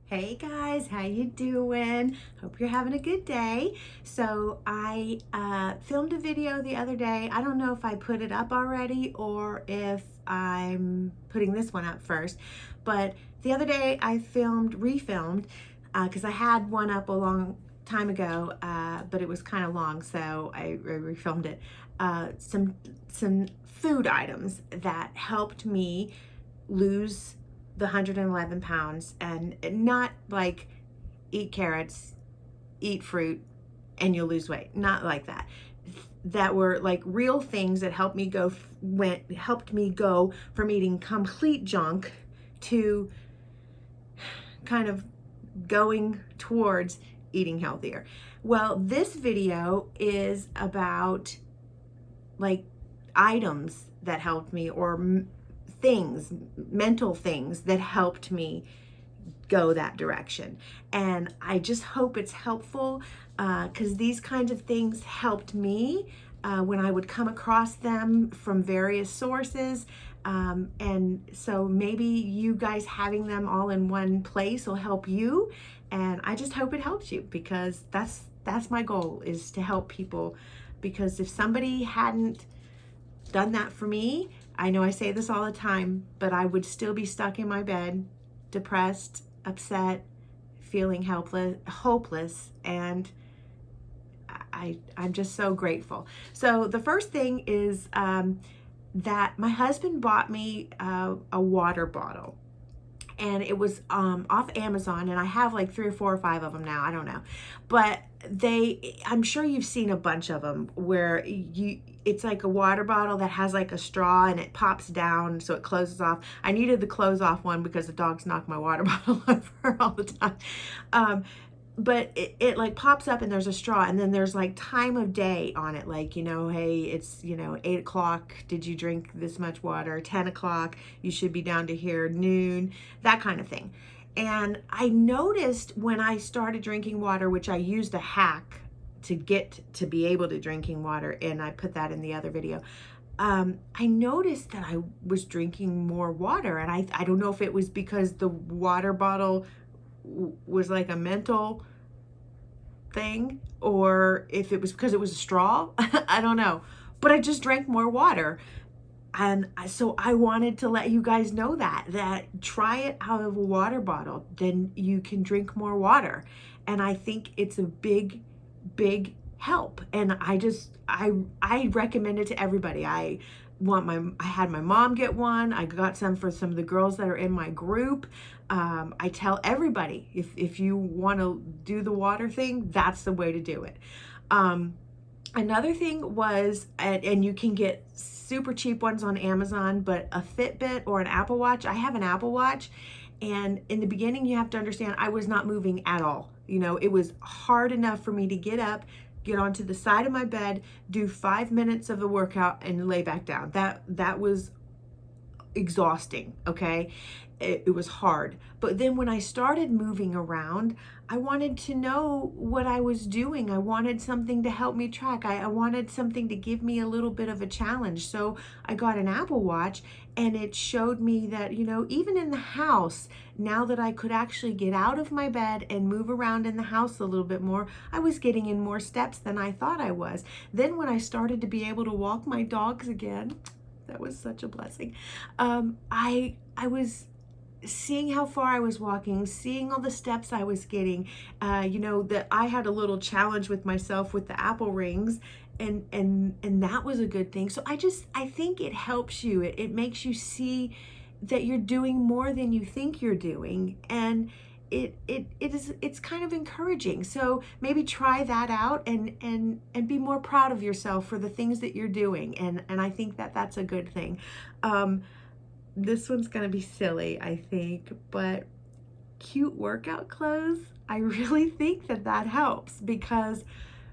Hey guys, how you doing? Hope you're having a good day. So I filmed a video the other day. I don't know if I put it up already or if I'm putting this one up first, but the other day I refilmed, because I had one up a long time ago, but it was kind of long, so I refilmed it. Some food items that helped me lose the 111 pounds, and not like eat carrots, eat fruit, and you'll lose weight. Not like that. That were like real things that helped me go from eating complete junk to kind of going towards eating healthier. Well, this video is about like items that helped me, or things, mental things that helped me go that direction. And I just hope it's helpful, because these kinds of things helped me when I would come across them from various sources. And so maybe you guys having them all in one place will help you. And I just hope it helps you, because that's my goal, is to help people. Because if somebody hadn't done that for me, I know I say this all the time, but I would still be stuck in my bed, depressed, upset, feeling hopeless, and I'm just so grateful. So the first thing is that my husband bought me a water bottle. And it was off Amazon, and I have like 3 or 4 or 5 of them now. I don't know, but I'm sure you've seen a bunch of them where it's like a water bottle that has like a straw and it pops down so it closes off. I needed the close off one because the dogs knock my water bottle over all the time. But it like pops up and there's a straw, and then there's like time of day on it, like, hey, it's 8 o'clock, did you drink this much water? 10 o'clock, you should be down to here, noon, that kind of thing. And I noticed when I started drinking water, which I used a hack to get to be able to drinking water, and I put that in the other video. I noticed that I was drinking more water, and I don't know if it was because the water bottle was like a mental thing, or if it was because it was a straw. I don't know, but I just drank more water. And so I wanted to let you guys know that try it out of a water bottle, then you can drink more water. And I think it's a big help. And I recommend it to everybody. I had my mom get one. I got some for some of the girls that are in my group. I tell everybody, if you want to do the water thing, that's the way to do it. Another thing was, and you can get super cheap ones on Amazon, but a Fitbit or an Apple Watch. I have an Apple Watch, and in the beginning, you have to understand, I was not moving at all. It was hard enough for me to get up, get onto the side of my bed, do 5 minutes of the workout, and lay back down. That was exhausting, okay? It was hard. But then when I started moving around, I wanted to know what I was doing. I wanted something to help me track. I wanted something to give me a little bit of a challenge. So I got an Apple Watch, and it showed me that, even in the house, now that I could actually get out of my bed and move around in the house a little bit more, I was getting in more steps than I thought I was. Then when I started to be able to walk my dogs again, that was such a blessing. I was seeing how far I was walking, seeing all the steps I was getting, that I had a little challenge with myself with the Apple rings, and that was a good thing. So I think it helps you. It makes you see that you're doing more than you think you're doing, and it's kind of encouraging. So maybe try that out, and be more proud of yourself for the things that you're doing, and I think that that's a good thing. This one's gonna be silly, I think, but cute workout clothes, I really think that helps, because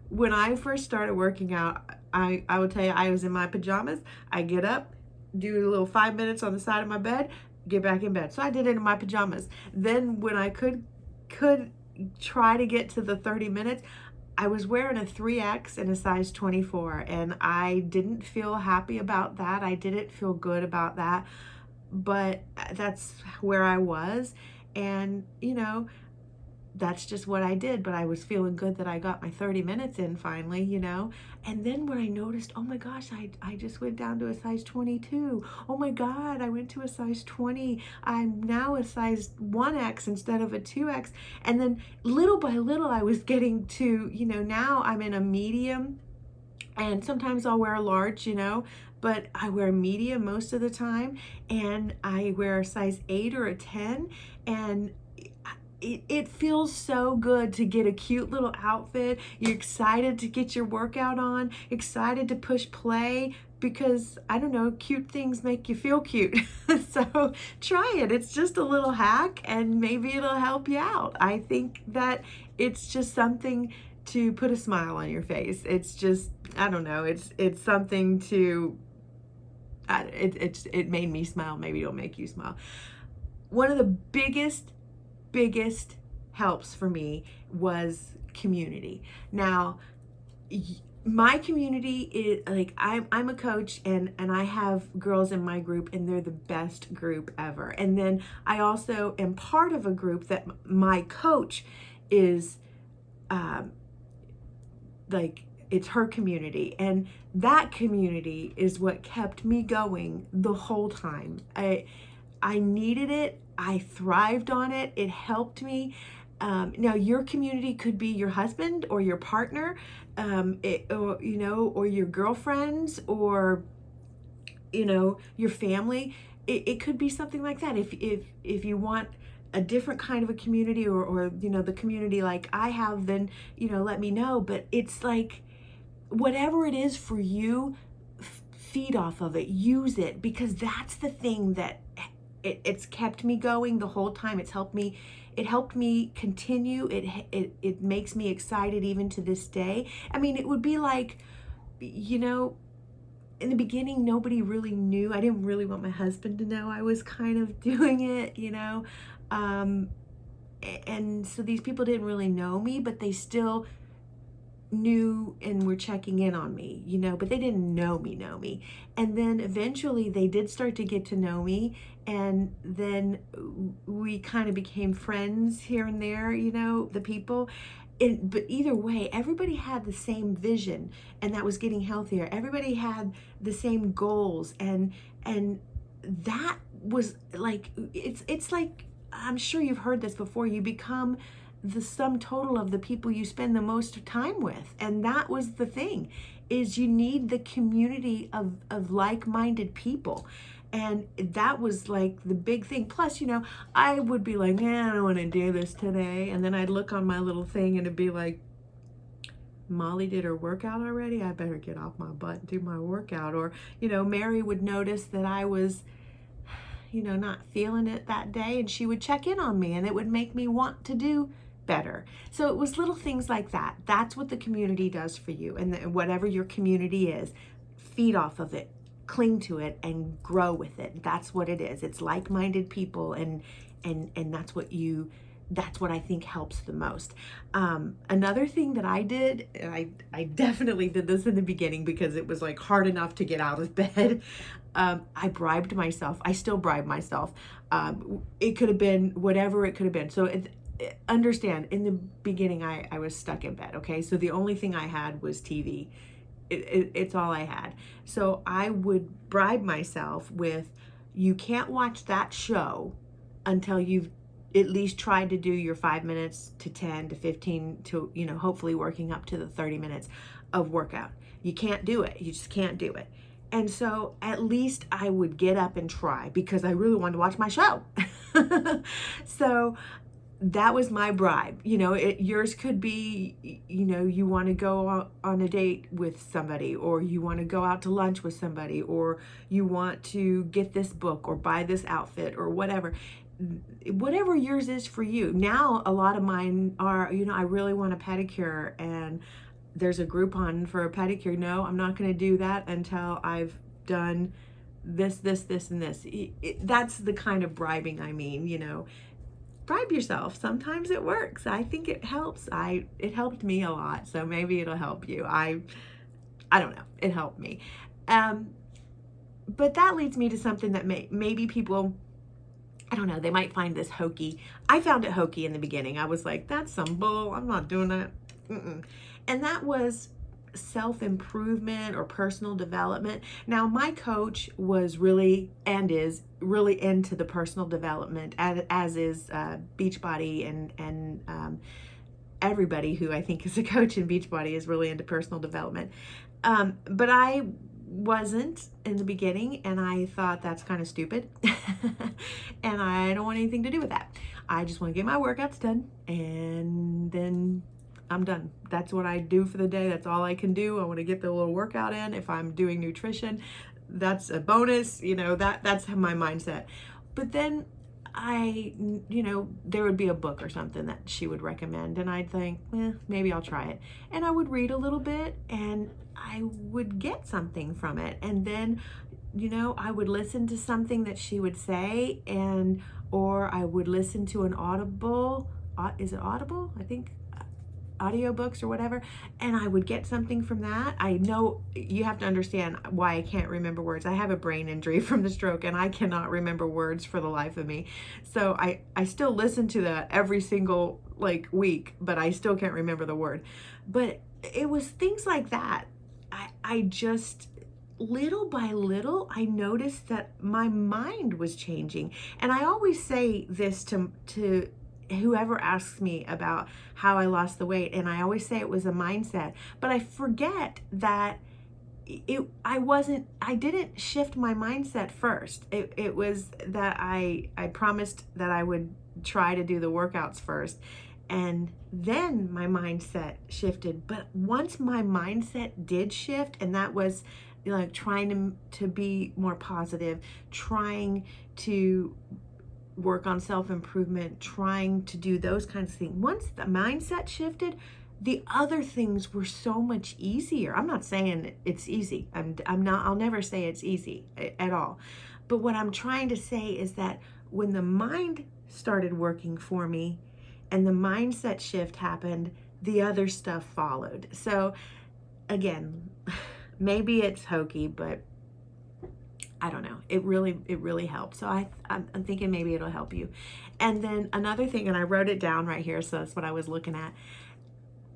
when I first started working out, I will tell you, I was in my pajamas. I get up, do a little 5 minutes on the side of my bed, get back in bed. So I did it in my pajamas. Then when I could try to get to the 30 minutes, I was wearing a 3X and a size 24, and I didn't feel happy about that. I didn't feel good about that, but that's where I was. And, that's just what I did, but I was feeling good that I got my 30 minutes in finally. And then when I noticed, oh my gosh, I just went down to a size 22. Oh my God, I went to a size 20. I'm now a size 1X instead of a 2X. And then little by little, I was getting to, now I'm in a medium, and sometimes I'll wear a large, but I wear a medium most of the time, and I wear a size 8 or a 10, and it feels so good to get a cute little outfit. You're excited to get your workout on, excited to push play, because I don't know, cute things make you feel cute. So try it. It's just a little hack, and maybe it'll help you out. I think that it's just something to put a smile on your face. It's just, I don't know, it's something to, it made me smile. Maybe it'll make you smile. One of the biggest helps for me was community. Now, my community is like, I'm a coach, and I have girls in my group, and they're the best group ever. And then I also am part of a group that my coach is like, it's her community, and that community is what kept me going the whole time. I needed it. I thrived on it. It helped me. Now, your community could be your husband or your partner, or your girlfriends, or your family. It could be something like that. If you want a different kind of a community, or the community like I have, then let me know. But it's like, whatever it is for you, feed off of it, use it, because that's the thing that it's kept me going the whole time. It helped me continue. It makes me excited even to this day. I mean, it would be like, in the beginning, nobody really knew. I didn't really want my husband to know I was kind of doing it, and so these people didn't really know me, but they still knew and were checking in on me, but they didn't know me. And then eventually they did start to get to know me, and then we kind of became friends here and there, the people. But either way, everybody had the same vision, and that was getting healthier. Everybody had the same goals, and that was like, it's like, I'm sure you've heard this before, you become the sum total of the people you spend the most time with. And that was the thing, is you need the community of like-minded people. And that was like the big thing. Plus, I would be like, I don't want to do this today. And then I'd look on my little thing, and it'd be like, Molly did her workout already? I better get off my butt and do my workout. Or, Mary would notice that I was, not feeling it that day, and she would check in on me, and it would make me want to do better. So it was little things like that. That's what the community does for you. And whatever your community is, feed off of it, cling to it, and grow with it. That's what it is. It's like-minded people, and that's what I think helps the most. Another thing that I did, and I definitely did this in the beginning because it was like hard enough to get out of bed. I bribed myself. I still bribe myself. It could have been whatever it could have been. So understand, in the beginning, I was stuck in bed. Okay. So the only thing I had was TV. It's all I had. So I would bribe myself with, you can't watch that show until you've at least tried to do your 5 minutes to 10 to 15 to, hopefully working up to the 30 minutes of workout. You can't do it. You just can't do it. And so at least I would get up and try, because I really wanted to watch my show. So that was my bribe. Yours could be, you want to go on a date with somebody, or you want to go out to lunch with somebody, or you want to get this book or buy this outfit or whatever yours is for you. Now, a lot of mine are, I really want a pedicure, and there's a Groupon for a pedicure. No, I'm not going to do that until I've done this, and this. That's the kind of bribing I mean, bribe yourself. Sometimes it works. I think it helps. It helped me a lot, so maybe it'll help you. I don't know. It helped me. But that leads me to something that maybe people I don't know, they might find this hokey. I found it hokey in the beginning. I was like, that's some bull. I'm not doing that. And that was self-improvement or personal development. Now, my coach was really and is really into the personal development, as is Beachbody and everybody who I think is a coach in Beachbody is really into personal development. But I wasn't in the beginning, and I thought that's kind of stupid and I don't want anything to do with that. I just want to get my workouts done and then I'm done. That's what I do for the day. That's all I can do. I want to get the little workout in. If I'm doing nutrition, that's a bonus. You know, that's my mindset. But then there would be a book or something that she would recommend, and I'd think, maybe I'll try it. And I would read a little bit, and I would get something from it. And then, I would listen to something that she would say, or I would listen to an Audible. Is it Audible? I think audiobooks or whatever, and I would get something from that. I know you have to understand why I can't remember words. I have a brain injury from the stroke, and I cannot remember words for the life of me. So I still listen to that every single week, but I still can't remember the word. But it was things like that. I just, little by little, I noticed that my mind was changing. And I always say this to whoever asks me about how I lost the weight, and I always say it was a mindset, but I forget that I didn't shift my mindset first. It was that I promised that I would try to do the workouts first, and then my mindset shifted. But once my mindset did shift, and that was trying to be more positive, trying to work on self-improvement, trying to do those kinds of things. Once the mindset shifted, the other things were so much easier. I'm not saying it's easy. I'll never say it's easy at all. But what I'm trying to say is that when the mind started working for me and the mindset shift happened, the other stuff followed. So again, maybe it's hokey, but I don't know. It really helps. So I'm thinking maybe it'll help you. And then another thing, and I wrote it down right here, so that's what I was looking at.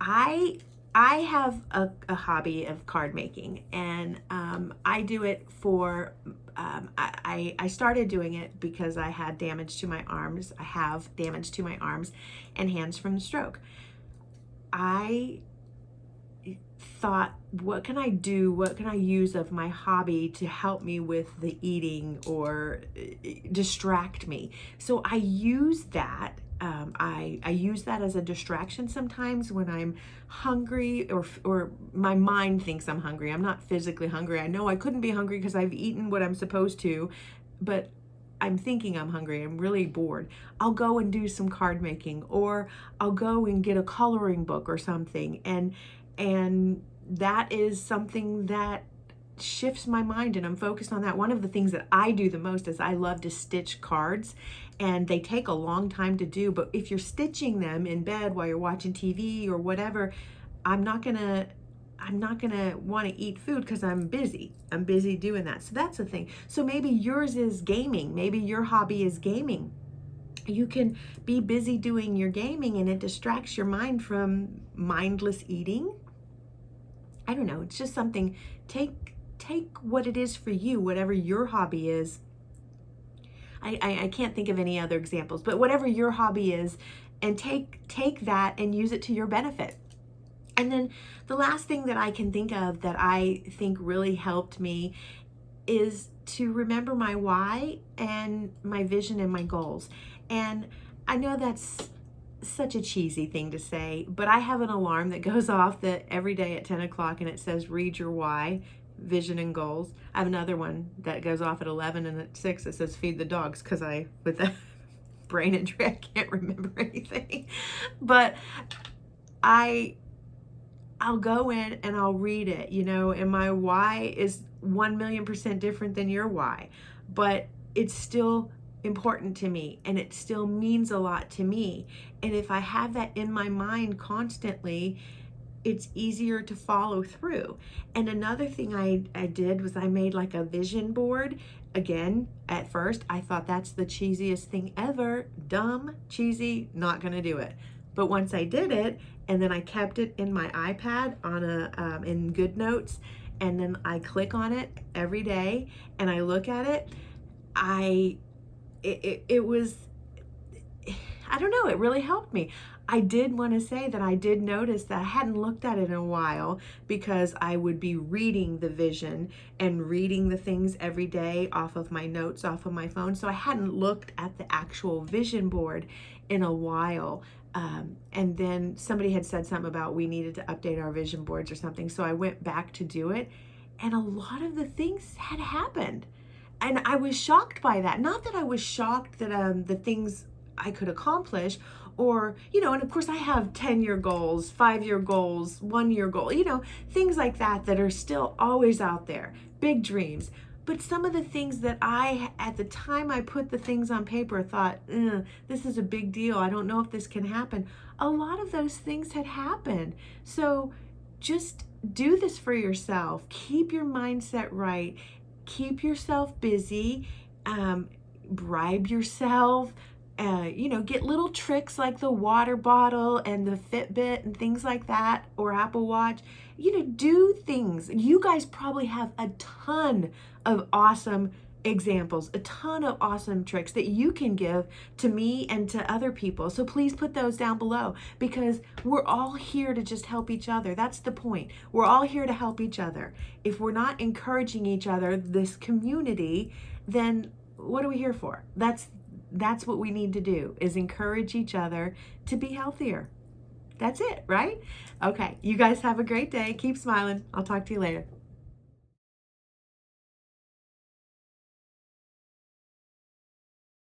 I have a hobby of card making, and I do it for. I started doing it because I had damage to my arms. I have damage to my arms and hands from the stroke. I thought, what can I do? What can I use of my hobby to help me with the eating or distract me? So I use that. I use that as a distraction sometimes when I'm hungry or my mind thinks I'm hungry. I'm not physically hungry. I know I couldn't be hungry because I've eaten what I'm supposed to, but I'm thinking I'm hungry. I'm really bored. I'll go and do some card making, or I'll go and get a coloring book or something. And that is something that shifts my mind, and I'm focused on that. One of the things that I do the most is I love to stitch cards, and they take a long time to do, but if you're stitching them in bed while you're watching TV or whatever, I'm not gonna want to eat food because I'm busy doing that. So that's the thing. So maybe yours is gaming. Maybe your hobby is gaming. You can be busy doing your gaming and it distracts your mind from mindless eating. I don't know. It's just something. Take what it is for you, whatever your hobby is. I can't think of any other examples, but whatever your hobby is, and take that and use it to your benefit. And then the last thing that I can think of that I think really helped me is to remember my why and my vision and my goals. And I know that's such a cheesy thing to say, but I have an alarm that goes off every day at 10 o'clock, and it says, read your why, vision and goals. I have another one that goes off at 11, and at 6 it says, feed the dogs, because with that brain injury, I can't remember anything. But I'll go in and I'll read it, and my why is 1,000,000% different than your why, but it's still important to me, and it still means a lot to me. And if I have that in my mind constantly, it's easier to follow through. And another thing I did was I made like a vision board again, at first, I thought that's the cheesiest thing ever. Dumb, cheesy, not gonna do it. But once I did it, and then I kept it in my iPad on in Good Notes, and then I click on it every day, and I look at it, it was, I don't know, it really helped me. I did want to say that I did notice that I hadn't looked at it in a while because I would be reading the vision and reading the things every day off of my notes, off of my phone. So I hadn't looked at the actual vision board in a while. And then somebody had said something about we needed to update our vision boards or something. So I went back to do it, and a lot of the things had happened. And I was shocked by that. Not that I was shocked that the things I could accomplish, or, you know, and of course I have 10-year goals, 5-year goals, 1-year goal, you know, things like that are still always out there, big dreams. But some of the things that at the time I put the things on paper, thought, this is a big deal, I don't know if this can happen. A lot of those things had happened. So just do this for yourself. Keep your mindset right. Keep yourself busy. Bribe yourself. You know, get little tricks like the water bottle and the Fitbit and things like that, or Apple Watch. You know, do things. You guys probably have a ton of awesome examples, a ton of awesome tricks that you can give to me and to other people. So please put those down below, because we're all here to just help each other. That's the point. We're all here to help each other. If we're not encouraging each other, this community, then what are we here for? That's what we need to do, is encourage each other to be healthier. That's it, right? Okay, you guys have a great day. Keep smiling. I'll talk to you later.